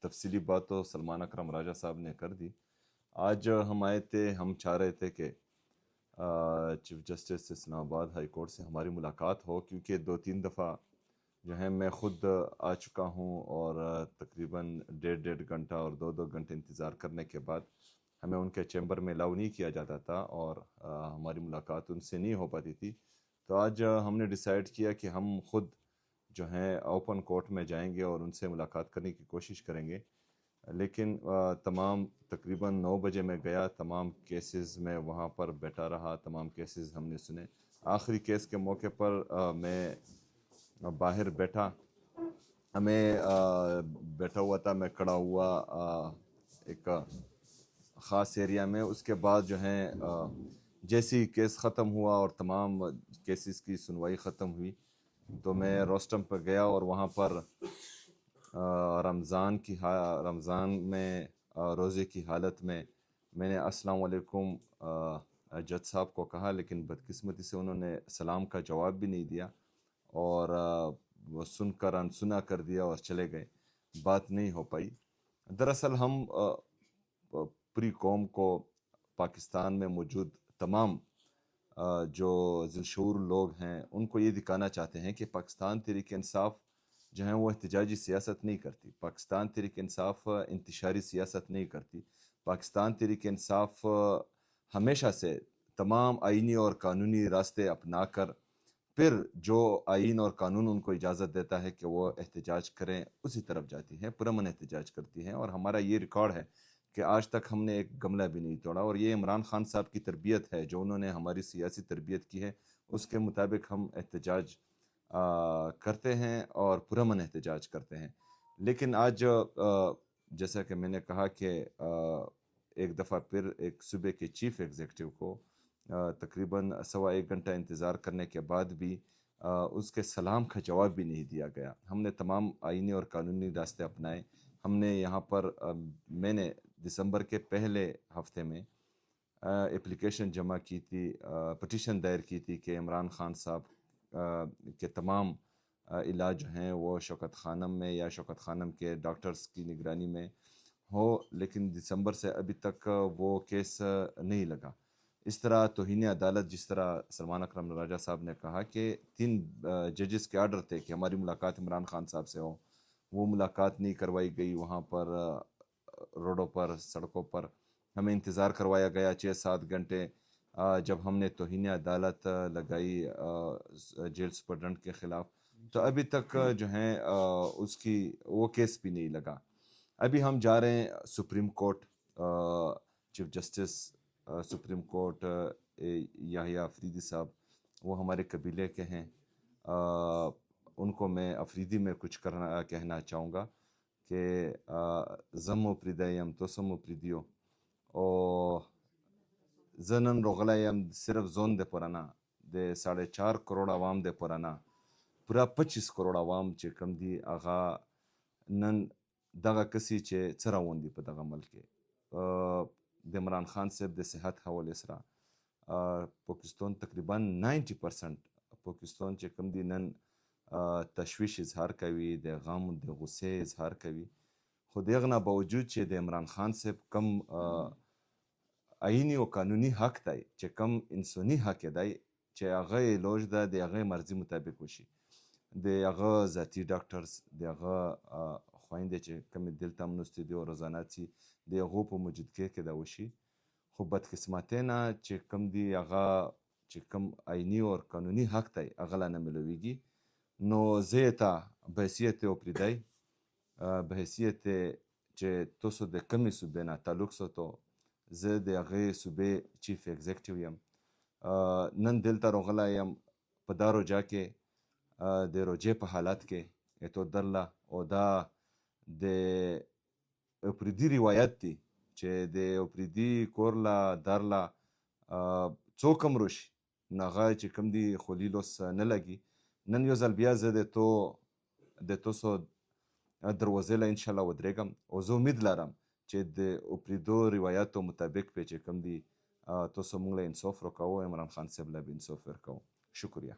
تفصیلی بات تو سلمان اکرم راجہ صاحب نے کر دی. آج ہم آئے تھے، ہم چاہ رہے تھے کہ چیف جسٹس اسلام آباد ہائی کورٹ سے ہماری ملاقات ہو، کیونکہ 2-3 دفعہ جو ہے میں خود آ چکا ہوں اور تقریباً 1.5 گھنٹہ اور 2 گھنٹے انتظار کرنے کے بعد ہمیں ان کے چیمبر میں الاؤ نہیں کیا جاتا تھا اور ہماری ملاقات ان سے نہیں ہو پاتی تھی. تو آج ہم نے ڈیسائیڈ کیا کہ ہم خود جو ہیں اوپن کورٹ میں جائیں گے اور ان سے ملاقات کرنے کی کوشش کریں گے. لیکن تمام تقریباً 9 بجے میں گیا، تمام کیسز میں وہاں پر بیٹھا رہا، تمام کیسز ہم نے سنے. آخری کیس کے موقع پر میں باہر بیٹھا، ہمیں بیٹھا ہوا تھا، میں کھڑا ہوا ایک خاص ایریا میں. اس کے بعد جو ہے جیسی کیس ختم ہوا اور تمام کیسز کی سنوائی ختم ہوئی تو میں روسٹم پر گیا اور وہاں پر رمضان میں روزے کی حالت میں نے السلام علیکم جج صاحب کو کہا، لیکن بدقسمتی سے انہوں نے سلام کا جواب بھی نہیں دیا اور وہ سن کر انسنا کر دیا اور چلے گئے. بات نہیں ہو پائی. دراصل ہم پوری قوم کو، پاکستان میں موجود تمام جو ذی شعور لوگ ہیں ان کو یہ دکھانا چاہتے ہیں کہ پاکستان تحریک انصاف جو ہیں وہ احتجاجی سیاست نہیں کرتی، پاکستان تحریک انصاف انتشاری سیاست نہیں کرتی. پاکستان تحریک انصاف ہمیشہ سے تمام آئینی اور قانونی راستے اپنا کر پھر جو آئین اور قانون ان کو اجازت دیتا ہے کہ وہ احتجاج کریں اسی طرف جاتی ہیں، پرامن احتجاج کرتی ہیں. اور ہمارا یہ ریکارڈ ہے کہ آج تک ہم نے ایک گملہ بھی نہیں توڑا، اور یہ عمران خان صاحب کی تربیت ہے، جو انہوں نے ہماری سیاسی تربیت کی ہے اس کے مطابق ہم احتجاج کرتے ہیں اور پرامن احتجاج کرتے ہیں. لیکن آج جیسا کہ میں نے کہا کہ ایک دفعہ پھر ایک صوبے کے چیف ایگزیکٹو کو تقریباً 1.25 گھنٹہ انتظار کرنے کے بعد بھی اس کے سلام کا جواب بھی نہیں دیا گیا. ہم نے تمام آئینی اور قانونی راستے اپنائے. ہم نے یہاں پر میں نے دسمبر کے پہلے ہفتے میں اپلیکیشن جمع کی تھی، پٹیشن دائر کی تھی کہ عمران خان صاحب کے تمام علاج جو ہیں وہ شوکت خانم میں یا شوکت خانم کے ڈاکٹرز کی نگرانی میں ہو. لیکن دسمبر سے ابھی تک وہ کیس نہیں لگا. اس طرح توہین عدالت، جس طرح سلمان اکرم راجہ صاحب نے کہا کہ 3 ججز کے آرڈر تھے کہ ہماری ملاقات عمران خان صاحب سے ہو، وہ ملاقات نہیں کروائی گئی. وہاں پر روڈوں پر، سڑکوں پر ہمیں انتظار کروایا گیا 6-7 گھنٹے. جب ہم نے توہین عدالت لگائی جیل سپرڈنٹ کے خلاف تو ابھی تک جو ہیں اس کی وہ کیس بھی نہیں لگا. ابھی ہم جا رہے ہیں supreme court. Chief justice supreme court Yahya Afridi صاحب، وہ ہمارے قبیلے کے ہیں. ان کو میں افریدی میں کچھ کہنا چاہوں گا کہ زمو پریدایم تو سمو پریدیو او زنن روغلایم صرف زون دے پرانا دے 4.5 کروڑ عوام دے پرانا پورا 25 کروڑ عوام چې کم دی هغه نن دغه کسی چې څه روان دي په دغه ملک کې د عمران خان صاحب د صحت حوالې سره پاکستان تقریبا 90% پاکستان چې کم دی نن تشویش اظهار کوي، د غم د غصې اظهار کوي. خو د هغه نه باوجود چې د عمران خان صاحب کم آئینی او قانوني حق دی، چې کم انساني حق دی چې هغه علاج ده د هغه مرضي مطابق وشي، د هغه ذاتي ډاکټرز، د هغه خویندې چې کومې دلته همناستې دي او روزانه ځي، د هغو په موجودګۍ کې دا وشي. خو بدقسمتۍ نه چې کوم دي هغه چې کوم آئیني او قانوني حق دی هغه لا نه میلاویږي. نو زه یې ته په حیثیت اپریدی، به حیثیت چې تاسو د کومې صوبې نه تعلق ساتو، زه د هغې صوبې چیف ایگزیکټیو یم. نن دلته راغلی یم په دا روجا کې، د روجې په حالت کې اتو درله، او دا د اپریدي روایت دی چې د اپریدي کور له درله څوک هم راشي نو هغه چې کوم دي خولي لوس نه لګي. نن یو ځل بیا زه د تاسو دروازې له انشاءالله ودرېږم او زه امید لرم چې د اپریدو روایاتو مطابق پې چې کوم دي تاسو موږ له انصاف راکوو، عمران خان صاحب له به انصاف ورکوو. شکریہ.